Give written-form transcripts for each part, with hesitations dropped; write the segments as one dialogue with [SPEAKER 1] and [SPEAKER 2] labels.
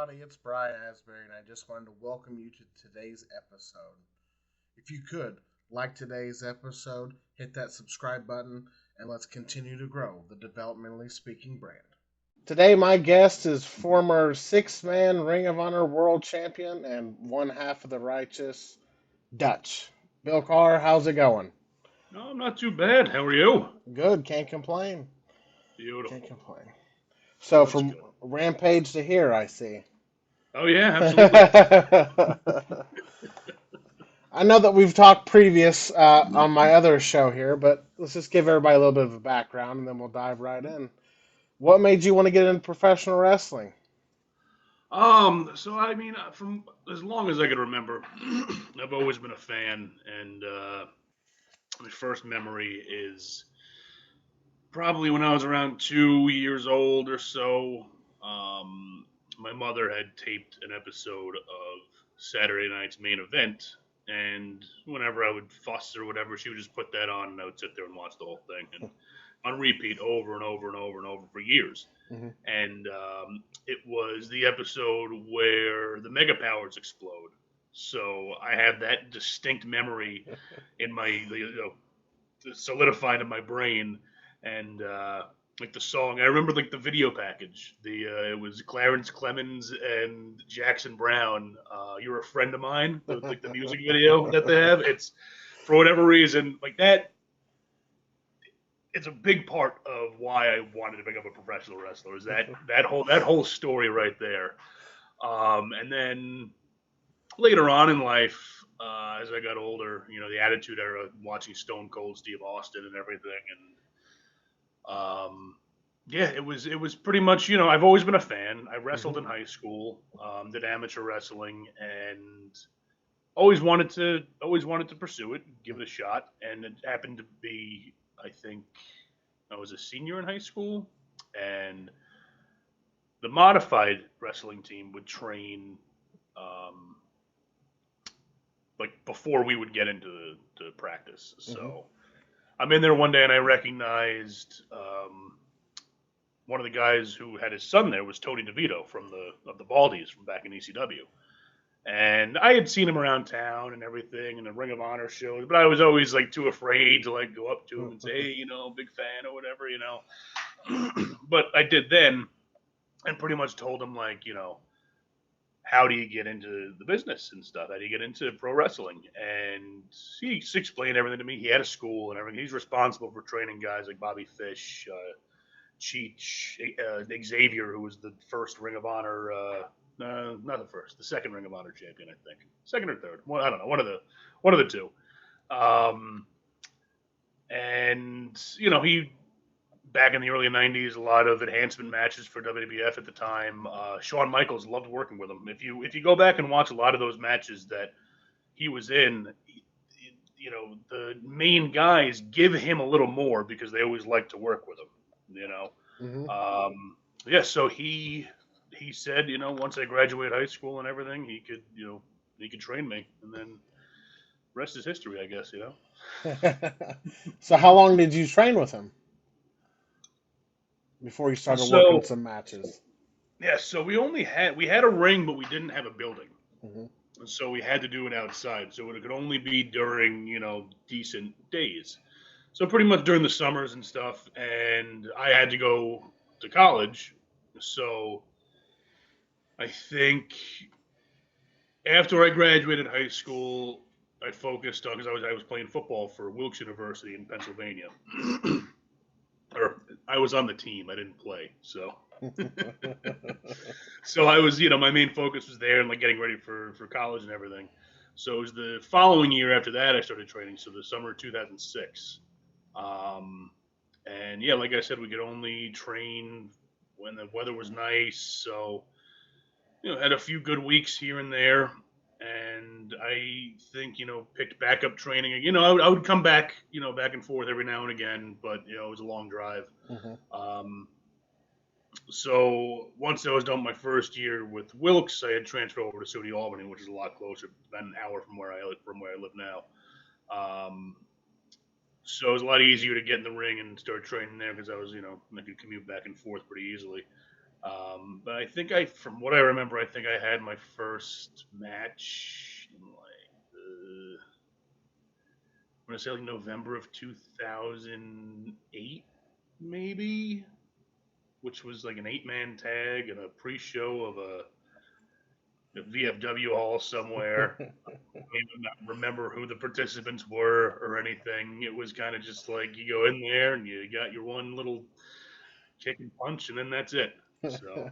[SPEAKER 1] everybody. It's Brian Asbury, and I just wanted to welcome you to today's episode. If you could, like today's episode, hit that subscribe button, and let's continue to grow the developmentally speaking brand. Today, my guest is former six-man Ring of Honor world champion and one half of the righteous Dutch. Bill Carr, how's it going?
[SPEAKER 2] No, I'm not too bad. How are you?
[SPEAKER 1] Good, can't complain. Can't
[SPEAKER 2] Beautiful.
[SPEAKER 1] complain. So,
[SPEAKER 2] That's
[SPEAKER 1] from
[SPEAKER 2] good.
[SPEAKER 1] Rampage to here, I see.
[SPEAKER 2] Oh, yeah, absolutely.
[SPEAKER 1] I know that we've talked previous on my other show here, but let's just give everybody a little bit of a background and then we'll dive right in. What made you want to get into professional wrestling?
[SPEAKER 2] From as long as I can remember, I've always been a fan, and my first memory is probably when I was around 2 years old or so. Um, my mother had taped an episode of Saturday Night's Main Event, and whenever I would fuss or whatever, she would just put that on, and I would sit there and watch the whole thing, and on repeat over and over and over and over for years.
[SPEAKER 1] Hmm.
[SPEAKER 2] And it was the episode where the Mega Powers explode. So I have that distinct memory in my, solidified in my brain, and like the song. I remember like the video package. It was Clarence Clemens and Jackson Brown. You're a friend of mine. Like the music video that they have. It's for whatever reason like that. It's a big part of why I wanted to become a professional wrestler. Is that whole story right there. And then later on in life, as I got older, the Attitude Era, watching Stone Cold Steve Austin and everything, and yeah, it was pretty much. I've always been a fan. I
[SPEAKER 1] Hmm.
[SPEAKER 2] wrestled in high school, did amateur wrestling, and always wanted to pursue it, give it a shot, and it happened to be, I think, I was a senior in high school, and the modified wrestling team would train um, like before we would get into the practice.
[SPEAKER 1] Hmm.
[SPEAKER 2] So I'm in there one day and I recognized one of the guys who had his son there was Tony DeVito from the Baldies from back in ECW. And I had seen him around town and everything in the Ring of Honor shows, but I was always like too afraid to like go up to him and say, hey, big fan or whatever. But I did then, and pretty much told him like, how do you get into the business and stuff? How do you get into pro wrestling? And he explained everything to me. He had a school and everything. He's responsible for training guys like Bobby Fish, Cheech, Xavier, who was the first Ring of Honor. Not the first, the second Ring of Honor champion, I think, second or third. One, I don't know, one of the two. Um, and he back in the early '90s, a lot of enhancement matches for WWF at the time. Shawn Michaels loved working with him. If you go back and watch a lot of those matches that he was in, the main guys give him a little more because they always like to work with him. You know,
[SPEAKER 1] Hmm.
[SPEAKER 2] yeah. So he said, once I graduate high school and everything, he could train me, and then rest is history, I guess.
[SPEAKER 1] So, how long did you train with him before you started working
[SPEAKER 2] So
[SPEAKER 1] some matches?
[SPEAKER 2] yeah, so we had a ring, but we didn't have a building.
[SPEAKER 1] Hmm.
[SPEAKER 2] And so we had to do it outside. So it could only be during, decent days. So pretty much during the summers and stuff. And I had to go to college. So I think after I graduated high school, I focused on because I was playing football for Wilkes University in Pennsylvania, or I was on the team. I didn't play, so I was, my main focus was there and like getting ready for college and everything. So it was the following year after that I started training. So the summer of 2006. Um, and yeah, like I said, we could only train when the weather was nice. So had a few good weeks here and there. And I think, picked back up training. I would come back, back and forth every now and again, but, it was a long drive.
[SPEAKER 1] Hmm.
[SPEAKER 2] Um, so once I was done my first year with Wilkes, I had transferred over to SUNY Albany, which is a lot closer, about an hour from where I live now. Um, so it was a lot easier to get in the ring and start training there because I could commute back and forth pretty easily. But I think from what I remember, I think I had my first match in like, I'm gonna say like November of 2008, maybe, which was like an 8-man tag and a pre-show of a VFW hall somewhere. I don't even not remember who the participants were or anything. It was kind of just like you go in there and you got your one little kick and punch, and then that's it. So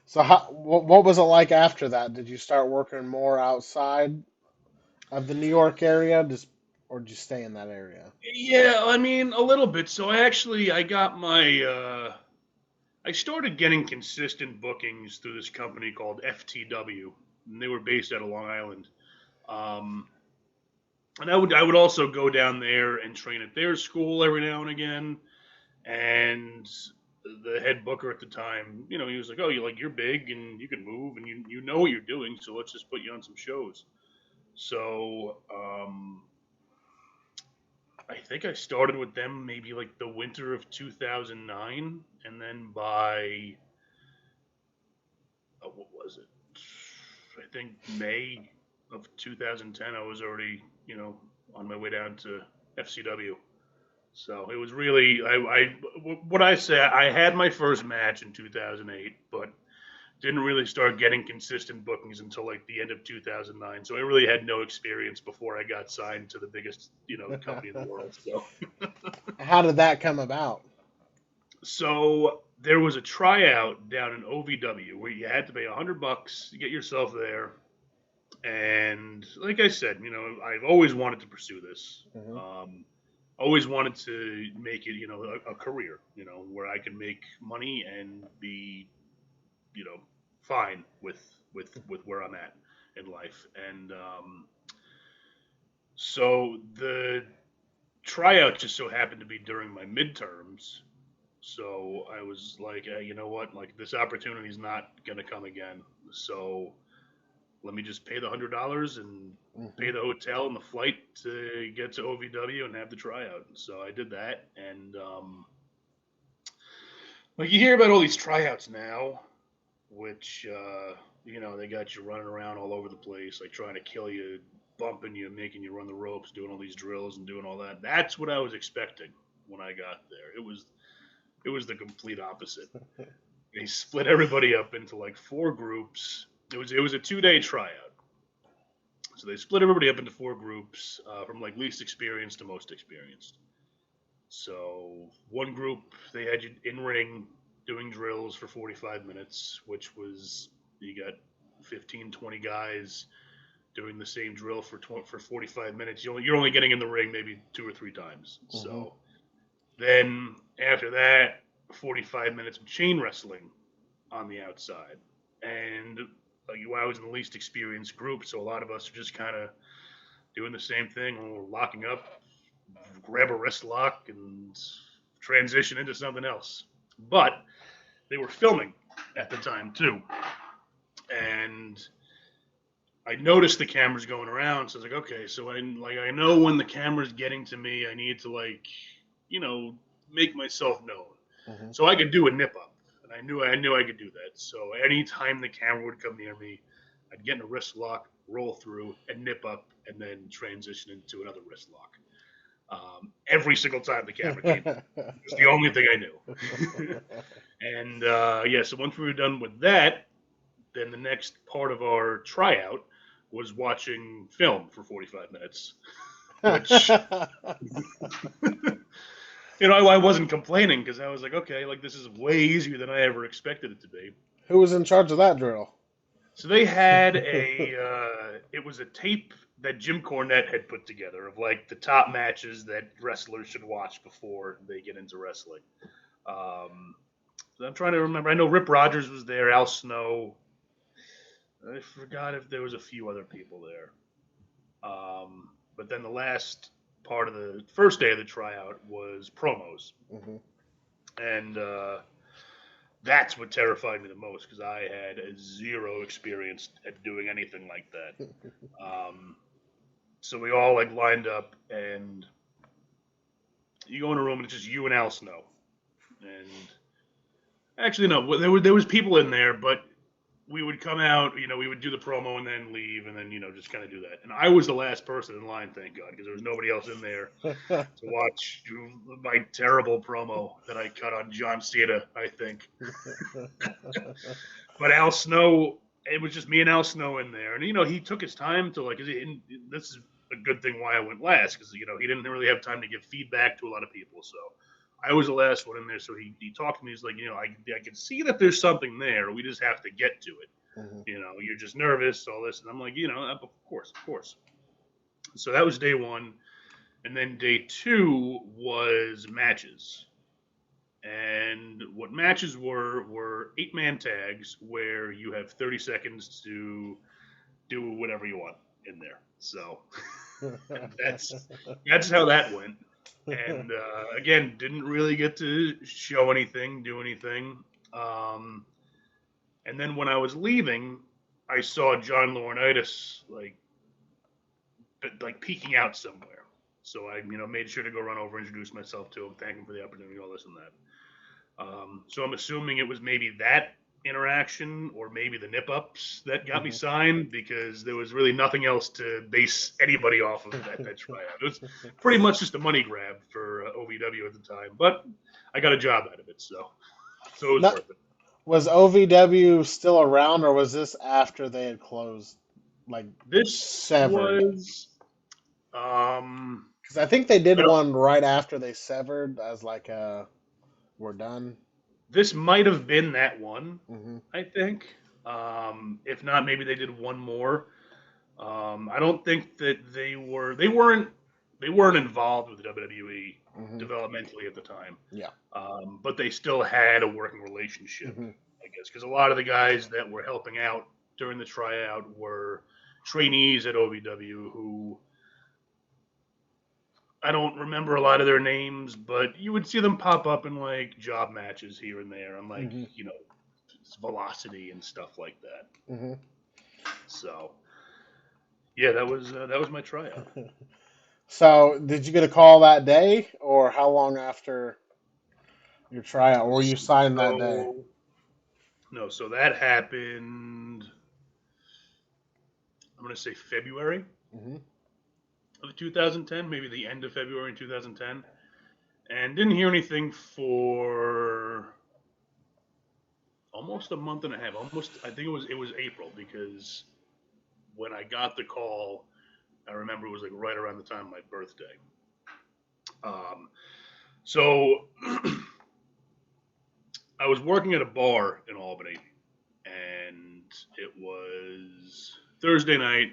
[SPEAKER 3] So what was it like after that? Did you start working more outside of the New York area, or did you stay in that area?
[SPEAKER 2] yeah, I mean a little bit. So I got my I started getting consistent bookings through this company called FTW, and they were based out of Long Island. Um, and I would also go down there and train at their school every now and again. And the head booker at the time, he was like, "Oh, you're big and you can move and you know what you're doing, so let's just put you on some shows." So I think I started with them maybe like the winter of 2009, and then by what was it? I think May of 2010, I was already on my way down to FCW. So it was really what I say. I had my first match in 2008, but didn't really start getting consistent bookings until like the end of 2009. So I really had no experience before I got signed to the biggest company in the world.
[SPEAKER 3] How did that come about?
[SPEAKER 2] So there was a tryout down in OVW where you had to pay $100 to get yourself there. And like I said, I've always wanted to pursue this.
[SPEAKER 3] Hmm.
[SPEAKER 2] Always wanted to make it, a career, where I can make money and be, you know, fine with where I'm at in life. And so the tryout just so happened to be during my midterms. So I was like, hey, you know what? Like this opportunity is not gonna come again. So let me just pay the $100 and
[SPEAKER 3] Hmm.
[SPEAKER 2] pay the hotel and the flight to get to OVW and have the tryout. So I did that, and like you hear about all these tryouts now, which they got you running around all over the place, like trying to kill you, bumping you, making you run the ropes, doing all these drills and doing all that. That's what I was expecting when I got there. It was the complete opposite. They split everybody up into like four groups. It was a 2-day tryout. So they split everybody up into four groups, from like least experienced to most experienced. So one group they had you in ring doing drills for 45 minutes, which was you got 15, 20 guys doing the same drill for 45 minutes. You're only getting in the ring maybe two or three times.
[SPEAKER 3] Hmm.
[SPEAKER 2] So then after that, 45 minutes of chain wrestling on the outside. And like I was in the least experienced group, so a lot of us are just kind of doing the same thing. We're locking up, grab a wrist lock, and transition into something else. But they were filming at the time too, and I noticed the cameras going around. So I was like, okay, so I know when the camera's getting to me, I need to you know, make myself known.
[SPEAKER 3] Hmm.
[SPEAKER 2] So I could do a nip up, and I knew I could do that. So anytime the camera would come near me, I'd get in a wrist lock, roll through, and nip up, and then transition into another wrist lock. Every single time the camera came in, it's the only thing I knew. And yeah, so once we were done with that, then the next part of our tryout was watching film for 45 minutes, which I wasn't complaining because I was like, okay, like this is way easier than I ever expected it to be.
[SPEAKER 3] Who was in charge of that drill?
[SPEAKER 2] So they had it was a tape that Jim Cornette had put together of like the top matches that wrestlers should watch before they get into wrestling. Um, so I'm trying to remember. I know Rip Rogers was there, Al Snow. I forgot if there was a few other people there. But then the last part of the first day of the tryout was promos,
[SPEAKER 3] Hmm.
[SPEAKER 2] and that's what terrified me the most because I had zero experience at doing anything like that. Um, so we all like lined up, and you go in a room and it's just you and Al Snow, and Actually, no. There was people in there, but we would come out. We would do the promo and then leave, and then just kind of do that. And I was the last person in line, thank God, because there was nobody else in there to watch my terrible promo that I cut on John Cena, I think. But Al Snow, it was just me and Al Snow in there, and he took his time to this is a good thing why I went last because he didn't really have time to give feedback to a lot of people, so I was the last one in there. So he talked to me. He's like, I can see that there's something there. We just have to get to it.
[SPEAKER 3] Mhm.
[SPEAKER 2] You're just nervous, all this, and I'm like, of course, of course. So that was day one, and then day two was matches. And what matches were 8-man tags where you have 30 seconds to do whatever you want in there. So that's how that went. And again, didn't really get to show anything, do anything. And then when I was leaving, I saw John Laurinaitis like peeking out somewhere. So I made sure to go run over, introduce myself to him, thank him for the opportunity, all this and that. So I'm assuming it was maybe that interaction or maybe the nip ups that got me signed because there was really nothing else to base anybody off of that tryout. It was pretty much just a money grab for OVW at the time, but I got a job out of it, so it was
[SPEAKER 3] Now,
[SPEAKER 2] worth it.
[SPEAKER 3] was OVW still around, or was this after they had closed, like
[SPEAKER 2] This
[SPEAKER 3] severed?
[SPEAKER 2] was
[SPEAKER 3] Because I think they did
[SPEAKER 2] I don't,
[SPEAKER 3] one right after they severed, as like we're done.
[SPEAKER 2] this might have been that one,
[SPEAKER 3] Hmm.
[SPEAKER 2] I think. If not, maybe they did one more. I don't think that they weren't involved with the WWE
[SPEAKER 3] Hmm.
[SPEAKER 2] developmentally at the time,
[SPEAKER 3] Yeah.
[SPEAKER 2] but they still had a working relationship,
[SPEAKER 3] Hmm.
[SPEAKER 2] I guess, because a lot of the guys that were helping out during the tryout were trainees at OVW who I don't remember a lot of their names, but you would see them pop up in like job matches here and there, and
[SPEAKER 3] Hmm.
[SPEAKER 2] Velocity and stuff like that.
[SPEAKER 3] Hmm.
[SPEAKER 2] So yeah, that was my tryout.
[SPEAKER 3] So, did you get a call that day, or how long after your tryout, or were you signed that day?
[SPEAKER 2] So no, so that happened. I'm going to say February
[SPEAKER 3] Hmm.
[SPEAKER 2] of 2010, maybe the end of February in 2010, and didn't hear anything for almost a month and a half. Almost, I think it was April because when I got the call, I remember it was like right around the time of my birthday. Um, so I was working at a bar in Albany, and it was Thursday night.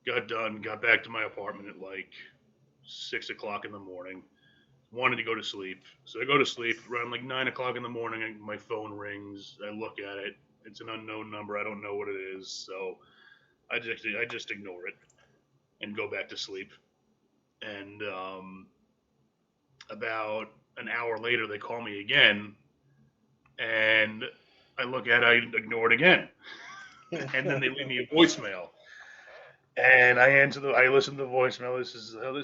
[SPEAKER 2] Got done, got back to my apartment at like 6 o'clock in the morning. Wanted to go to sleep, so I go to sleep around like 9 o'clock in the morning. My phone rings. I look at it. It's an unknown number. I don't know what it is, so I just ignore it and go back to sleep. And about an hour later, they call me again, and I look at it. I ignore it again, and then they leave me a voicemail. And I listen to the voicemail. This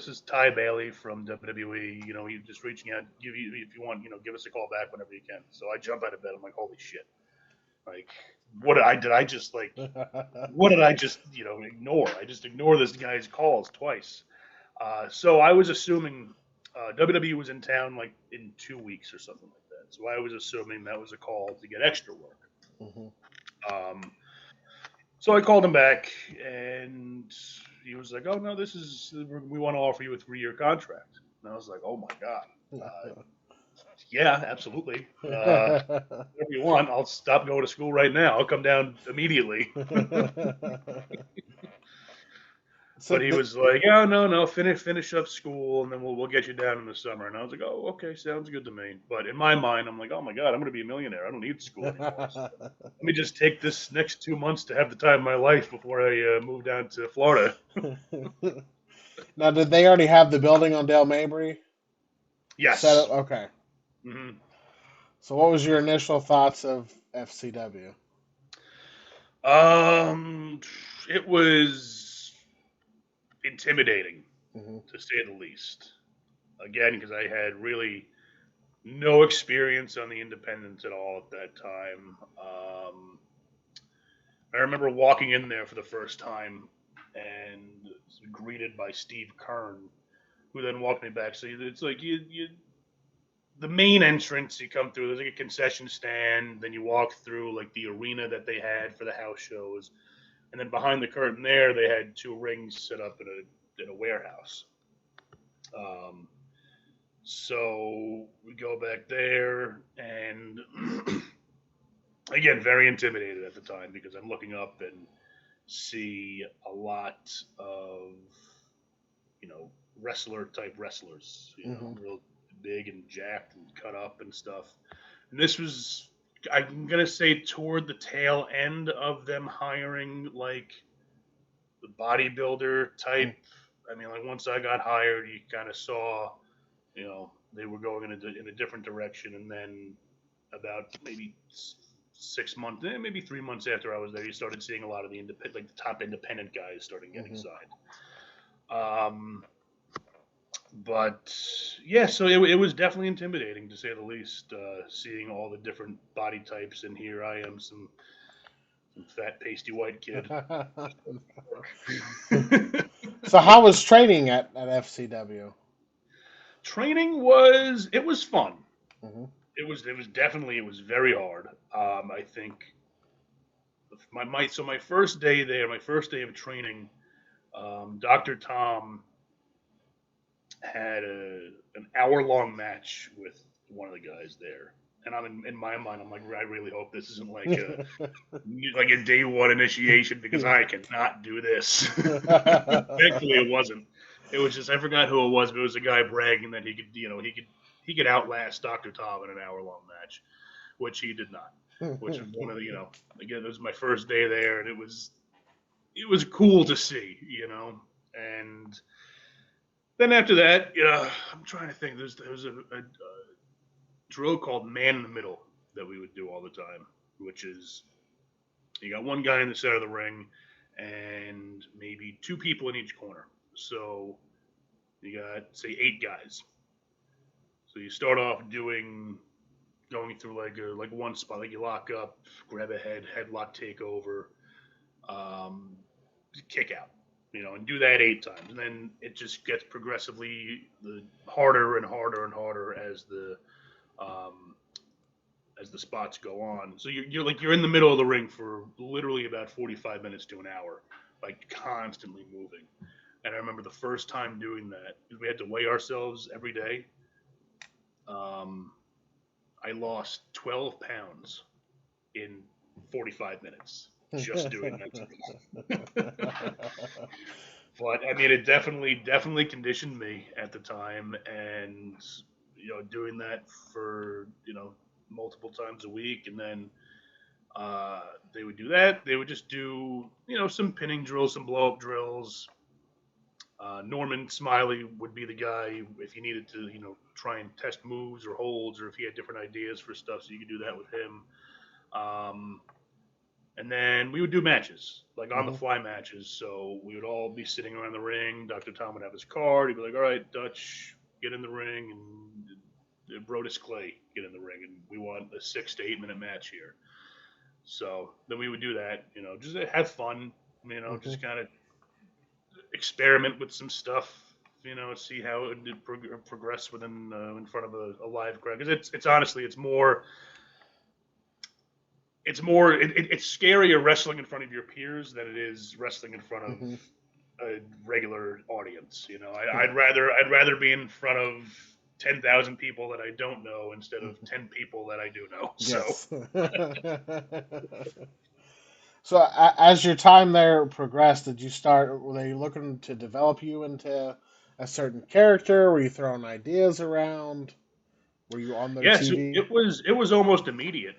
[SPEAKER 2] is Ty Bailey from WWE. He's just reaching out. Give you if you want. Give us a call back whenever you can. So I jump out of bed. I'm like, holy shit! Like, did I just like? What did I just ignore? I just ignore this guy's calls twice. So I was assuming WWE was in town like in 2 weeks or something like that. So I was assuming that was a call to get extra work.
[SPEAKER 3] Hmm.
[SPEAKER 2] Um, So I called him back, and he was like, "Oh no, we want to offer you a 3-year contract." And I was like, "Oh my god, yeah, absolutely. Whatever you want, I'll stop going to school right now. I'll come down immediately."
[SPEAKER 3] So,
[SPEAKER 2] But he was like, "Oh no, no, finish up school, and then we'll get you down in the summer." And I was like, "Oh, okay, sounds good to me." But in my mind, I'm like, "Oh my god, I'm going to be a millionaire. I don't need school anymore. So let me just take this next 2 months to have the time of my life before I move down to Florida."
[SPEAKER 3] now, did they already have the building on Del Mabry set up?
[SPEAKER 2] Yes.
[SPEAKER 3] Okay.
[SPEAKER 2] hmm
[SPEAKER 3] So, what was your initial thoughts of FCW?
[SPEAKER 2] Um, it was intimidating
[SPEAKER 3] Hmm.
[SPEAKER 2] to say the least. Again, because I had really No experience on the independents at all at that time. I remember walking in there for the first time and greeted by Steve Kern, who then walked me back. So it's like the main entrance you come through. There's like a concession stand. Then you walk through like the arena that they had for the house shows, and then behind the curtain there, they had two rings set up in a warehouse. Um, so we go back there, and again, very intimidated at the time because I'm looking up and see a lot of you know wrestler type wrestlers,
[SPEAKER 3] Hmm.
[SPEAKER 2] real big and jacked and cut up and stuff. And this was, I'm gonna say, toward the tail end of them hiring like the bodybuilder type. I mean, like once I got hired, you kind of saw, they were going in a different direction, and then about maybe 6 months, maybe 3 months after I was there, you started seeing a lot of the like the top independent guys starting getting
[SPEAKER 3] Hmm.
[SPEAKER 2] signed. Um, but yeah, so it was definitely intimidating to say the least, seeing all the different body types, and here I am, some fat pasty white kid.
[SPEAKER 3] So how was training at FCW?
[SPEAKER 2] It was fun.
[SPEAKER 3] Hmm.
[SPEAKER 2] It was very hard. I think my first day there, my first day of training, Dr. Tom had an hour long match with one of the guys there. And in my mind, I'm like, I really hope this isn't like a day one initiation because I cannot do this. Thankfully, it wasn't. It was just I forgot who it was, but it was a guy bragging that he could outlast Doctor Tom in an hour long match, which he did not. Which is one of the again, it was my first day there, and it was cool to see, and then after that, I'm trying to think. There was a drill called Man in the Middle that we would do all the time, which is you got one guy in the center of the ring and maybe two people in each corner. So you got say 8 guys. So you start off going through like one spot, like you lock up, grab a headlock takeover, um, kick out, and do that 8 times, and then it just gets progressively harder and harder and harder um, as the spots go on. So you're in the middle of the ring for literally about 45 minutes to an hour, like constantly moving. And I remember the first time doing that, we had to weigh ourselves every day. Um, I lost 12 pounds in 45 minutes just doing that drill. But I mean, it definitely conditioned me at the time, and doing that for multiple times a week, and then they would do that. They would just do some pinning drills, some blow up drills. Norman Smiley would be the guy if you needed to try and test moves or holds, or if he had different ideas for stuff, so you could do that with him. Um, And then we would do matches, like on the
[SPEAKER 3] Hmm.
[SPEAKER 2] fly matches. So we would all be sitting around the ring. Dr. Tom would have his card. He'd be like, all right, Dutch, get in the ring. And Brodus Clay, get in the ring. And we want a 6 to 8 minute match here. So then we would do that, just have fun,
[SPEAKER 3] Hmm.
[SPEAKER 2] just kind of experiment with some stuff, see how it would progress within in front of a live crowd. Because it's honestly, it's scarier wrestling in front of your peers than it is wrestling in front of
[SPEAKER 3] Hmm.
[SPEAKER 2] a regular audience. I'd rather be in front of 10,000 people that I don't know instead of 10 people that I do know. So
[SPEAKER 3] Yes. So as your time there progressed, did you start? Were they looking to develop you into a certain character? Were you throwing ideas around? Were you on their
[SPEAKER 2] yeah, so
[SPEAKER 3] TV?
[SPEAKER 2] it was almost immediate.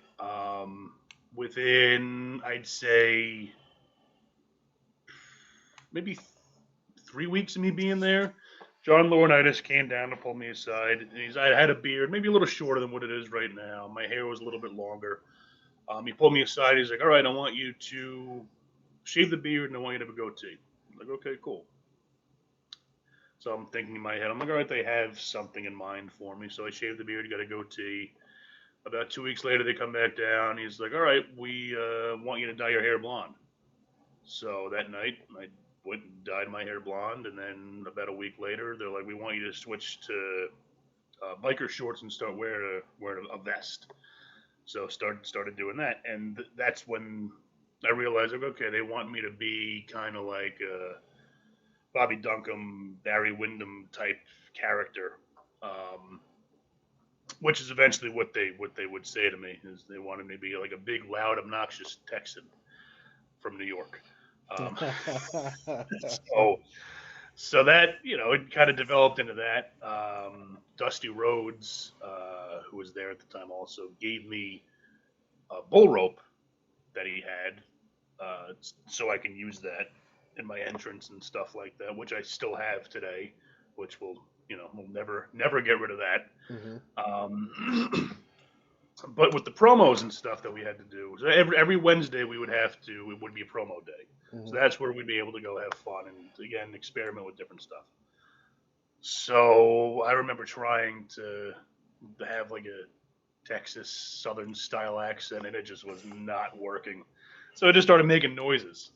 [SPEAKER 2] Within I'd say maybe 3 weeks of me being there, John Laurinaitis came down to pull me aside, and I had a beard, maybe a little shorter than what it is right now. My hair was a little bit longer. He pulled me aside. He's like, "All right, I want you to shave the beard, and I want you to have a goatee." I'm like, "Okay, cool." So I'm thinking in my head, I'm like, all right, they have something in mind for me. So I shaved the beard, got a goatee. About 2 weeks later, they come back down. He's like, all right, we want you to dye your hair blonde. So that night, I went and dyed my hair blonde. And then about a week later, they're like, we want you to switch to biker shorts and start wearing a vest. So started doing that, and that's when I realized, like, okay, they want me to be kind of like a Bobby Duncombe, Barry Wyndham type character, um, which is eventually what they would say to me is they wanted me to be like a big, loud, obnoxious Texan from New York. Um, so so that it kind of developed into that. Dusty Rhodes, who was there at the time, also gave me a bull rope that he had, so I can use that in my entrance and stuff like that, which I still have today, which we'll never get rid of that.
[SPEAKER 3] Hmm.
[SPEAKER 2] Um, but with the promos and stuff that we had to do, so every Wednesday it would be a promo day.
[SPEAKER 3] Hmm.
[SPEAKER 2] So that's where we'd be able to go have fun and again experiment with different stuff. So I remember trying to have like a Texas Southern style accent, and it just was not working. So I just started making noises,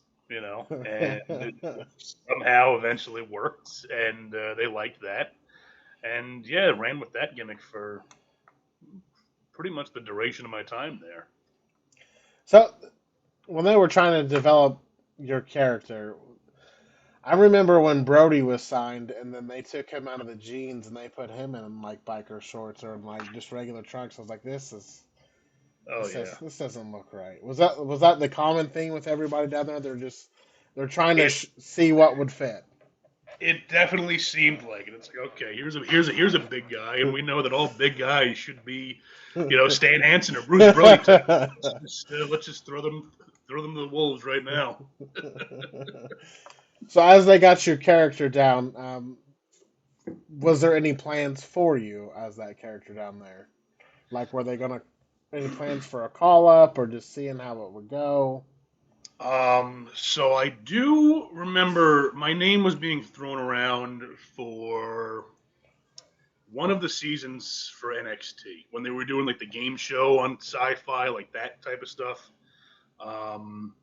[SPEAKER 2] and it somehow eventually worked, and they liked that. And yeah, ran with that gimmick for pretty much the duration of my time there.
[SPEAKER 3] So when they were trying to develop your character, I remember when Brody was signed, and then they took him out of the jeans and they put him in like biker shorts or in like just regular trunks. I was like,
[SPEAKER 2] Oh yeah,
[SPEAKER 3] this doesn't look right. Was that the common thing with everybody down there? They're trying to
[SPEAKER 2] it
[SPEAKER 3] see what would fit.
[SPEAKER 2] it definitely seemed like it. It's like, okay, here's a big guy, and we know that all big guys should be, Stan Hansen or Bruce Brody type. Let's just throw them to the wolves right now.
[SPEAKER 3] So as they got your character down, was there any plans for you as that character down there? Like, were they gonna any plans for a call up or just seeing how it would go?
[SPEAKER 2] So I do remember my name was being thrown around for one of the seasons for NXT when they were doing like the game show on Sci-Fi, like that type of stuff. Um,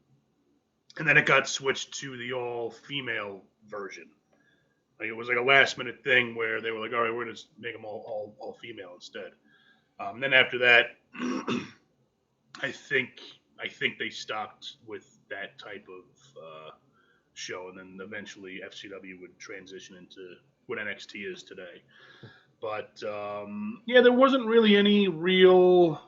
[SPEAKER 2] and then it got switched to the all-female version. Like it was like a last-minute thing where they were like, "All right, we're gonna make them all female instead." Then after that, I think I think they stopped with that type of show, and then eventually FCW would transition into what NXT is today. But yeah, there wasn't really any real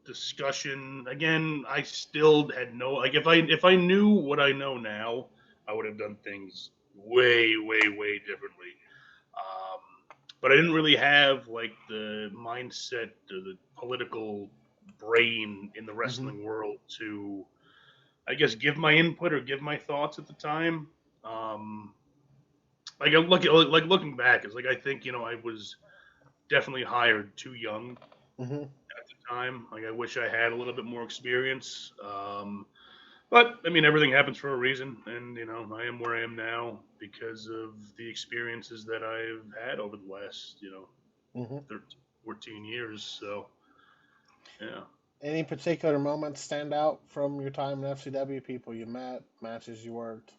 [SPEAKER 2] discussion. Again, I still had no like if I knew what I know now, I would have done things way differently. Um, but I didn't really have like the mindset or the political brain in the
[SPEAKER 3] Hmm.
[SPEAKER 2] wrestling world to, I guess, give my input or give my thoughts at the time. Um, looking back, it's like I think I was definitely hired too young
[SPEAKER 3] Hmm.
[SPEAKER 2] at the time. Like I wish I had a little bit more experience. But I mean, everything happens for a reason, and I am where I am now because of the experiences that I've had over the last 13, 14 years. So yeah.
[SPEAKER 3] Any particular moments stand out from your time in FCW? People you met, matches you worked.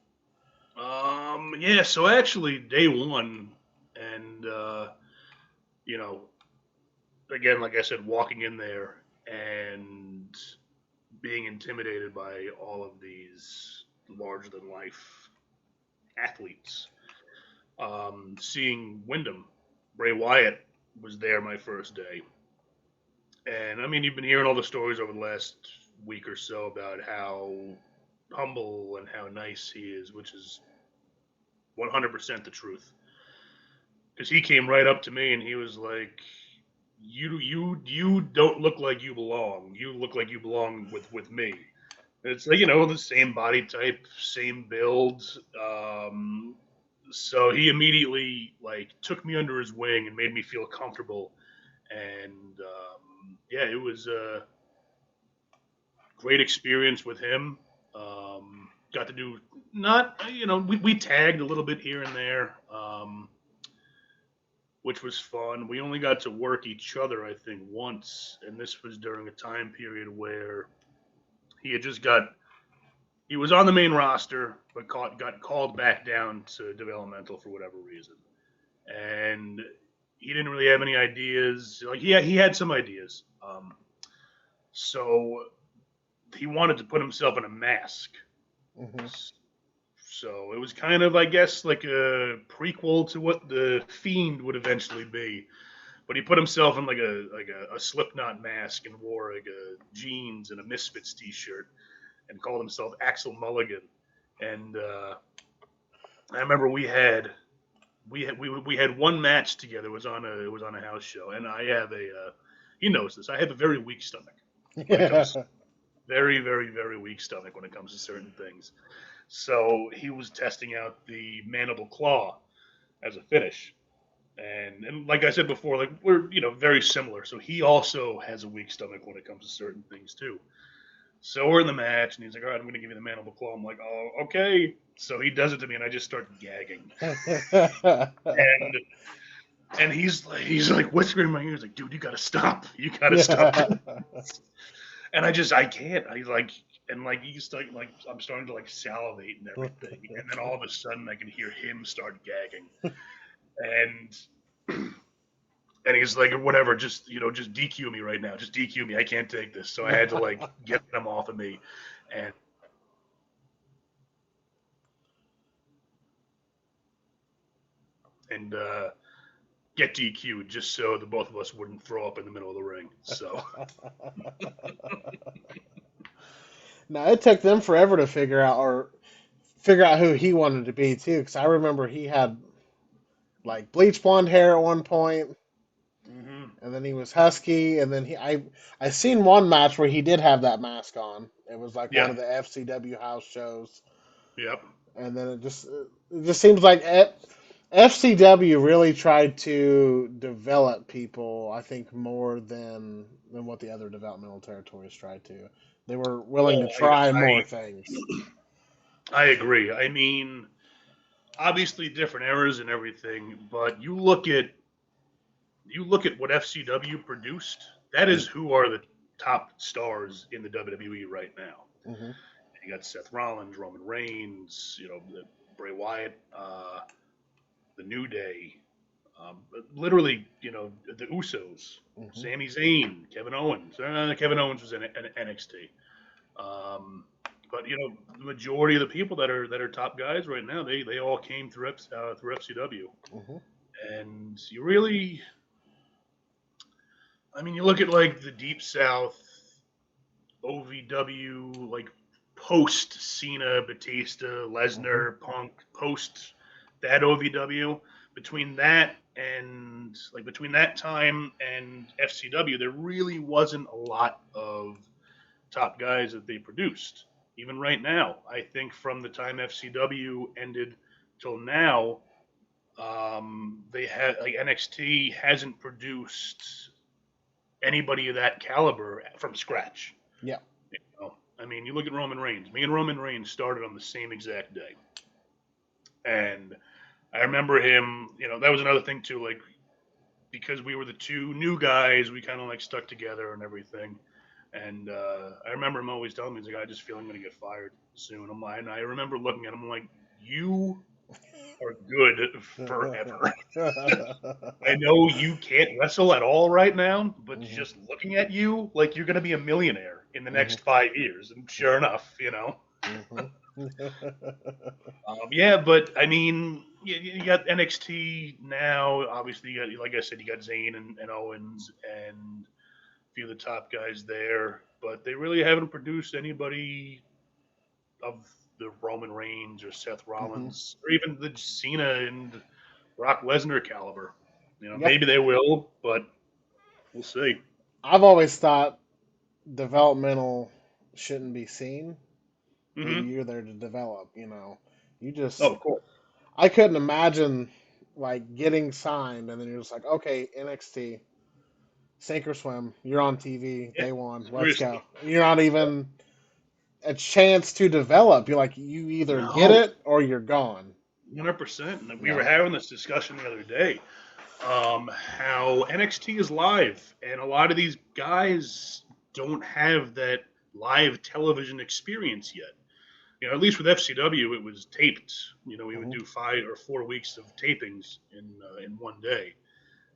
[SPEAKER 2] Yeah. So actually, day one, and you know, again, like I said, walking in there and being intimidated by all of these larger than life athletes. Seeing Wyndham, Bray Wyatt was there my first day. And I mean, you've been hearing all the stories over the last week or so about how humble and how nice he is, which is 100% the truth. Because he came right up to me and he was like, "You don't look like you belong. You look like you belong with me." It's like the same body type, same build. So he immediately like took me under his wing and made me feel comfortable. And yeah, it was a great experience with him. Got to do not we tagged a little bit here and there. which was fun. We only got to work each other, I think, once, and this was during a time period where he had just got he was on the main roster, but got called back down to developmental for whatever reason, and he didn't really have any ideas. Like he had some ideas, so he wanted to put himself in a mask.
[SPEAKER 3] Hmm.
[SPEAKER 2] So it was kind of, I guess, like a prequel to what the Fiend would eventually be. But he put himself in like a Slipknot mask and wore like a jeans and a Misfits T-shirt and called himself Axel Mulligan. And I remember we had one match together. It was on a house show, and I have he knows this. I have a very weak stomach when it comes very, very, very weak stomach when it comes to certain things. So he was testing out the mandible claw as a finish. And like I said before, like we're very similar. So he also has a weak stomach when it comes to certain things too. So we're in the match, and he's like, "All right, I'm going to give you the mandible claw." I'm like, "Oh, okay." So he does it to me, and I just start gagging. And he's like whispering in my ear, he's like, "Dude, you got to stop. You got to stop." And I can't. I like, and like he's like I'm starting to like salivate and everything, and then all of a sudden I can hear him start gagging, and and he's like, whatever, just DQ me right now, just DQ me. I can't take this. So I had to like get him off of me, and and get DQ'd just so the both of us wouldn't throw up in the middle of the ring. So
[SPEAKER 3] Now it took them forever to figure out who he wanted to be too, because I remember he had like bleach blonde hair at one point,
[SPEAKER 2] hmm
[SPEAKER 3] and then he was husky, and then I seen one match where he did have that mask on. It was like one
[SPEAKER 2] yeah,
[SPEAKER 3] of the FCW house shows,
[SPEAKER 2] yep,
[SPEAKER 3] and then it just seems like FCW really tried to develop people, I think, more than what the other developmental territories tried to. They were willing
[SPEAKER 2] oh,
[SPEAKER 3] to try more
[SPEAKER 2] I
[SPEAKER 3] things.
[SPEAKER 2] I agree. I mean, obviously different eras and everything, but you look at what FCW produced. That is who are the top stars in the WWE right now.
[SPEAKER 3] Hmm.
[SPEAKER 2] You got Seth Rollins, Roman Reigns, Bray Wyatt, the New Day, literally, the Usos,
[SPEAKER 3] Hmm.
[SPEAKER 2] Sami Zayn, Kevin Owens. Kevin Owens was in NXT. Um, but the majority of the people that are top guys right now, they all came through FCW,
[SPEAKER 3] Hmm.
[SPEAKER 2] and I mean, you look at like the Deep South, OVW, like post Cena, Batista,
[SPEAKER 3] Hmm.
[SPEAKER 2] Lesnar, Punk, post that OVW. Between that time and FCW, there really wasn't a lot of top guys that they produced. Even right now, I think from the time FCW ended till now, they had like NXT hasn't produced anybody of that caliber from scratch.
[SPEAKER 3] Yeah.
[SPEAKER 2] I mean, you look at Roman Reigns. Me and Roman Reigns started on the same exact day, and I remember him. That was another thing too. Like because we were the two new guys, we kind of like stuck together and everything. And I remember him always telling me, he's like, "I just feel I'm gonna get fired soon." And I remember looking at him like, "You are good forever." I know you can't wrestle at all right now, but
[SPEAKER 3] Hmm.
[SPEAKER 2] just looking at you, like you're going to be a millionaire in the
[SPEAKER 3] Hmm.
[SPEAKER 2] next 5 years. And sure enough.
[SPEAKER 3] Hmm.
[SPEAKER 2] Yeah, but I mean, you got NXT now. Obviously, like I said, you got Zayn and Owens and a few of the top guys there, but they really haven't produced anybody of the Roman Reigns or Seth
[SPEAKER 3] Hmm.
[SPEAKER 2] Rollins or even the Cena and Brock Lesnar caliber.
[SPEAKER 3] Yeah.
[SPEAKER 2] Maybe they will, but we'll see.
[SPEAKER 3] I've always thought developmental shouldn't be seen.
[SPEAKER 2] hmm
[SPEAKER 3] You're there to develop. You
[SPEAKER 2] Oh,
[SPEAKER 3] just
[SPEAKER 2] of course.
[SPEAKER 3] I couldn't imagine like getting signed and then you're just like, okay, NXT, sink or swim. You're on TV
[SPEAKER 2] Yeah,
[SPEAKER 3] day one. Let's
[SPEAKER 2] seriously.
[SPEAKER 3] go. You're not even a chance to develop. You're like, you either get
[SPEAKER 2] No,
[SPEAKER 3] it or you're gone.
[SPEAKER 2] 100%. And we were
[SPEAKER 3] Yeah.
[SPEAKER 2] having this discussion the other day. how NXT is live, and a lot of these guys don't have that live television experience yet. At least with FCW, it was taped. We would
[SPEAKER 3] Hmm.
[SPEAKER 2] do 5 or 4 weeks of tapings in one day,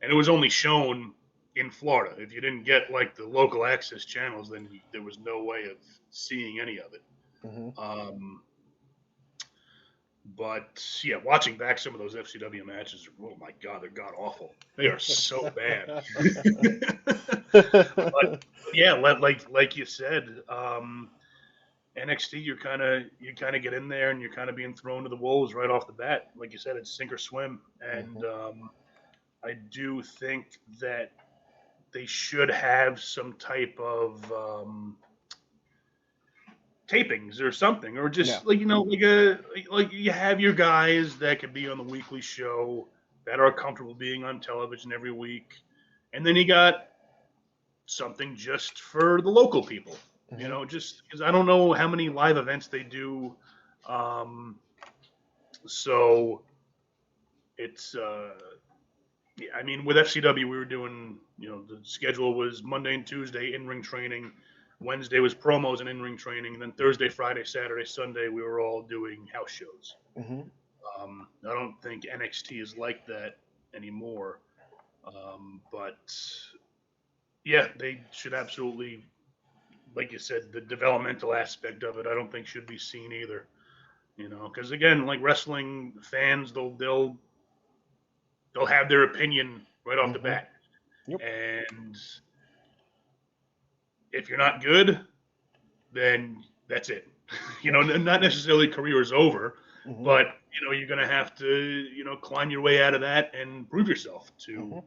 [SPEAKER 2] and it was only shown in Florida. If you didn't get like the local access channels, then there was no way of seeing any of it.
[SPEAKER 3] Hmm.
[SPEAKER 2] Um, but yeah, watching back some of those FCW matches, oh my god, they're god awful. They are so bad. But yeah, like you said, NXT, you kind of get in there and you're kind of being thrown to the wolves right off the bat. Like you said, it's sink or swim, and
[SPEAKER 3] Hmm.
[SPEAKER 2] I do think that they should have some type of tapings or something, or
[SPEAKER 3] Yeah.
[SPEAKER 2] just like you have your guys that could be on the weekly show that are comfortable being on television every week, and then you got something just for the local people.
[SPEAKER 3] Hmm.
[SPEAKER 2] Just because I don't know how many live events they do, um, so it's yeah, I mean, with FCW, we were doing, the schedule was Monday and Tuesday in ring training, Wednesday was promos and in ring training, and then Thursday, Friday, Saturday, Sunday, we were all doing house shows.
[SPEAKER 3] Hmm.
[SPEAKER 2] I don't think NXT is like that anymore, but yeah, they should absolutely, like you said, the developmental aspect of it, I don't think should be seen either. Because again, like wrestling fans, they'll have their opinion right off the
[SPEAKER 3] Hmm.
[SPEAKER 2] bat,
[SPEAKER 3] Yep.
[SPEAKER 2] and if you're not good, then that's it. Not necessarily career is over,
[SPEAKER 3] Hmm.
[SPEAKER 2] but you're gonna have to climb your way out of that and prove yourself to
[SPEAKER 3] Hmm.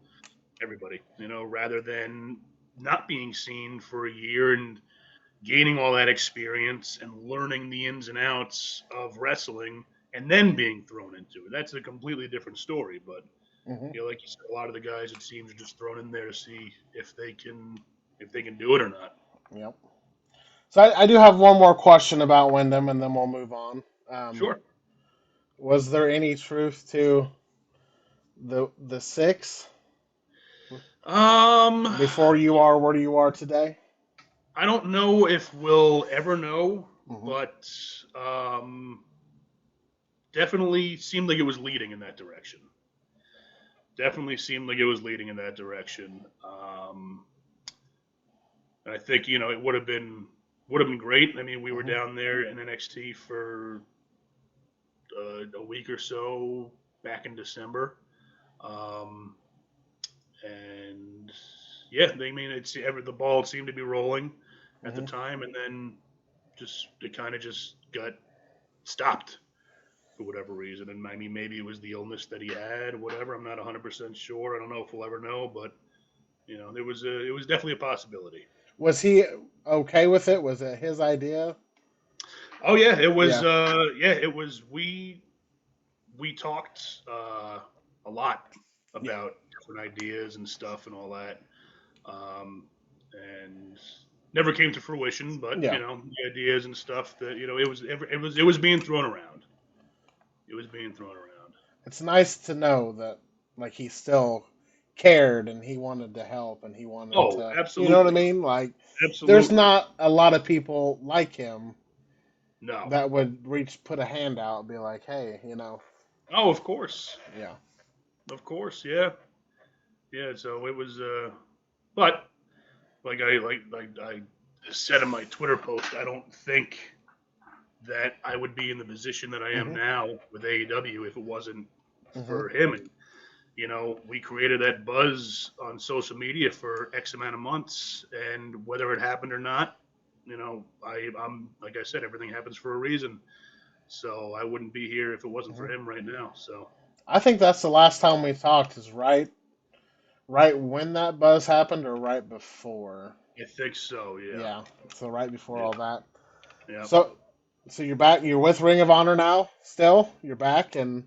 [SPEAKER 2] everybody. Rather than not being seen for a year and gaining all that experience and learning the ins and outs of wrestling and then being thrown into it. That's a completely different story. But
[SPEAKER 3] Hmm.
[SPEAKER 2] like you said, a lot of the guys it seems are just thrown in there to see if they can do it or not.
[SPEAKER 3] Yep. So I do have one more question about Wyndham, and then we'll move on. Um,
[SPEAKER 2] Sure.
[SPEAKER 3] was there any truth to the six
[SPEAKER 2] Um,
[SPEAKER 3] before you are where you are today?
[SPEAKER 2] I don't know if we'll ever know,
[SPEAKER 3] Hmm.
[SPEAKER 2] but definitely seemed like it was leading in that direction. Definitely seemed like it was leading in that direction. I think it would have been great. I mean, we were
[SPEAKER 3] Hmm.
[SPEAKER 2] down there in NXT for a week or so back in December, um, and yeah, they mean the ball seemed to be rolling at the
[SPEAKER 3] Hmm.
[SPEAKER 2] time, and then it kind of just got stopped for whatever reason. And I mean, maybe it was the illness that he had, or whatever. I'm not 100% sure. I don't know if we'll ever know, but it was definitely a possibility.
[SPEAKER 3] Was he okay with it? Was it his idea?
[SPEAKER 2] Oh yeah, it was.
[SPEAKER 3] Yeah.
[SPEAKER 2] Yeah, it was. We talked a lot
[SPEAKER 3] Yeah.
[SPEAKER 2] about different ideas and stuff and all that, um, and never came to fruition. But
[SPEAKER 3] Yeah.
[SPEAKER 2] the ideas and stuff that it was being thrown around. It was being thrown around.
[SPEAKER 3] It's nice to know that like he still cared and he wanted to help and he wanted
[SPEAKER 2] Oh,
[SPEAKER 3] to, you know what I
[SPEAKER 2] absolutely,
[SPEAKER 3] mean? Like there's
[SPEAKER 2] absolutely.
[SPEAKER 3] not a lot of people like him
[SPEAKER 2] No.
[SPEAKER 3] that would put a hand out and be like, "Hey,
[SPEAKER 2] Oh, of course,
[SPEAKER 3] yeah."
[SPEAKER 2] of course. Yeah, yeah. So it was. But like I said in my Twitter post, I don't think that I would be in the position that I am
[SPEAKER 3] Mhm.
[SPEAKER 2] now with AEW if it wasn't
[SPEAKER 3] Mhm.
[SPEAKER 2] for him. And we created that buzz on social media for X amount of months, and whether it happened or not, I'm like I said, everything happens for a reason. So I wouldn't be here if it wasn't for
[SPEAKER 3] Mhm.
[SPEAKER 2] him right now. So
[SPEAKER 3] I think that's the last time we talked is right when that buzz happened or right before.
[SPEAKER 2] I think so. Yeah.
[SPEAKER 3] Yeah. So right before
[SPEAKER 2] Yeah.
[SPEAKER 3] all that.
[SPEAKER 2] Yeah.
[SPEAKER 3] So you're back. You're with Ring of Honor now. Still, you're back, and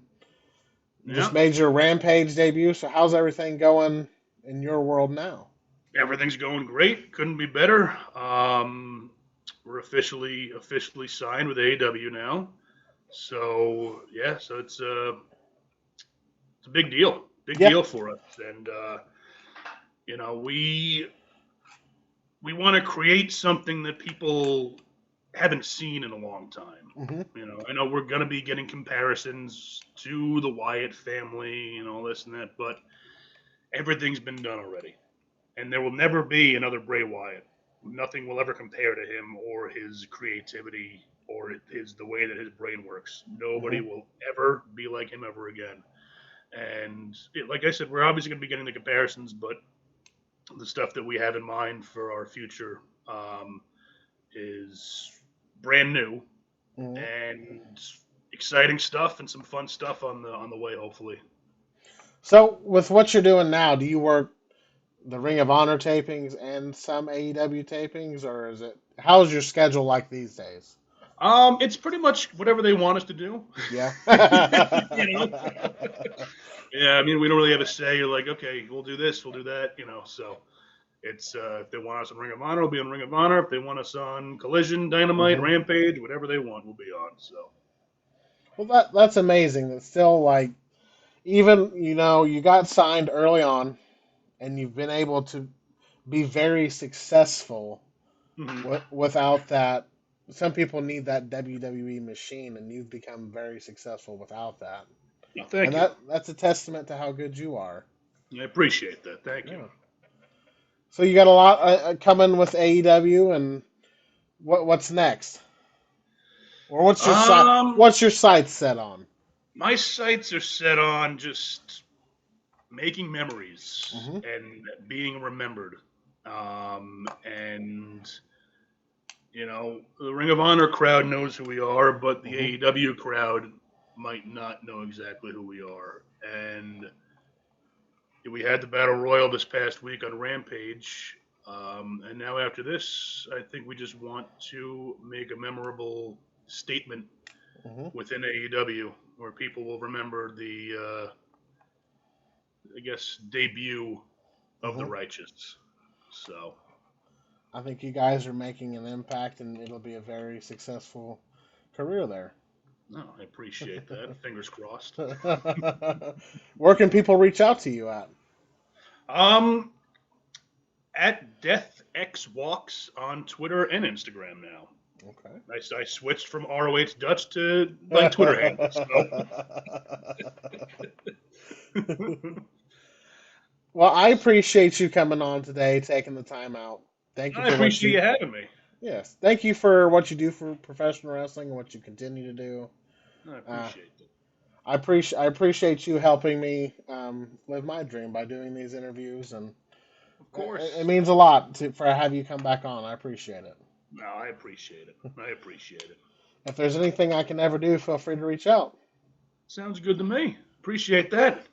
[SPEAKER 3] you just
[SPEAKER 2] Yeah.
[SPEAKER 3] made your Rampage debut. So how's everything going in your world now?
[SPEAKER 2] Everything's going great. Couldn't be better. We're officially signed with AEW now. So yeah, so it's a big deal. Big
[SPEAKER 3] Yeah.
[SPEAKER 2] deal for us, and we want to create something that people haven't seen in a long time.
[SPEAKER 3] Hmm.
[SPEAKER 2] I know we're gonna be getting comparisons to the Wyatt family and all this and that, but everything's been done already, and there will never be another Bray Wyatt. Nothing will ever compare to him or his creativity or the way that his brain works. Nobody
[SPEAKER 3] Hmm.
[SPEAKER 2] will ever be like him ever again. And like I said, we're obviously going to be getting the comparisons, but the stuff that we have in mind for our future is brand new
[SPEAKER 3] Hmm.
[SPEAKER 2] and exciting stuff and some fun stuff on the way. Hopefully,
[SPEAKER 3] So, with what you're doing now, do you work the Ring of Honor tapings and some AEW tapings, or is it how's your schedule like these days?
[SPEAKER 2] it's pretty much whatever they want us to do.
[SPEAKER 3] Yeah.
[SPEAKER 2] you know, yeah. I mean, we don't really have a say. You're like, okay, we'll do this, we'll do that. So it's if they want us on Ring of Honor, we'll be on Ring of Honor. If they want us on Collision, Dynamite,
[SPEAKER 3] Hmm.
[SPEAKER 2] Rampage, whatever they want, we'll be on. So.
[SPEAKER 3] Well, that's amazing. That still like even you got signed early on, and you've been able to be very successful
[SPEAKER 2] Mhm.
[SPEAKER 3] without that. Some people need that WWE machine, and you've become very successful without that.
[SPEAKER 2] No,
[SPEAKER 3] And
[SPEAKER 2] thank you.
[SPEAKER 3] that's a testament to how good you are.
[SPEAKER 2] I appreciate that. Thank you.
[SPEAKER 3] Yeah. So you got a lot coming with AEW, and what's next? Or
[SPEAKER 2] Um,
[SPEAKER 3] what's your sights set on?
[SPEAKER 2] my sights are set on just making memories
[SPEAKER 3] Hmm.
[SPEAKER 2] and being remembered. And the Ring of Honor crowd knows who we are, but the
[SPEAKER 3] Hmm.
[SPEAKER 2] AEW crowd might not know exactly who we are. And we had the Battle Royal this past week on Rampage. And now after this, I think we just want to make a memorable statement
[SPEAKER 3] Hmm.
[SPEAKER 2] within AEW where people will remember the, I guess, debut of the
[SPEAKER 3] Hmm.
[SPEAKER 2] Righteous. So,
[SPEAKER 3] I think you guys are making an impact, and it'll be a very successful career there.
[SPEAKER 2] no, I appreciate that. Fingers crossed.
[SPEAKER 3] Where can people reach out to you at?
[SPEAKER 2] Um, at Death X Walks on Twitter and Instagram now.
[SPEAKER 3] Okay.
[SPEAKER 2] I switched from ROH Dutch to my Twitter handle. So.
[SPEAKER 3] Well, I appreciate you coming on today, taking the time out. Thank you
[SPEAKER 2] I
[SPEAKER 3] for what
[SPEAKER 2] appreciate
[SPEAKER 3] you
[SPEAKER 2] you having me.
[SPEAKER 3] Yes, thank you for what you do for professional wrestling and what you continue to do.
[SPEAKER 2] I
[SPEAKER 3] Uh,
[SPEAKER 2] appreciate it.
[SPEAKER 3] I appreciate you helping me live my dream by doing these interviews, and
[SPEAKER 2] Of
[SPEAKER 3] it
[SPEAKER 2] course.
[SPEAKER 3] means a lot for have you come back on. I appreciate it.
[SPEAKER 2] No, I appreciate it. I appreciate it.
[SPEAKER 3] If there's anything I can ever do, feel free to reach out.
[SPEAKER 2] Sounds good to me. Appreciate that.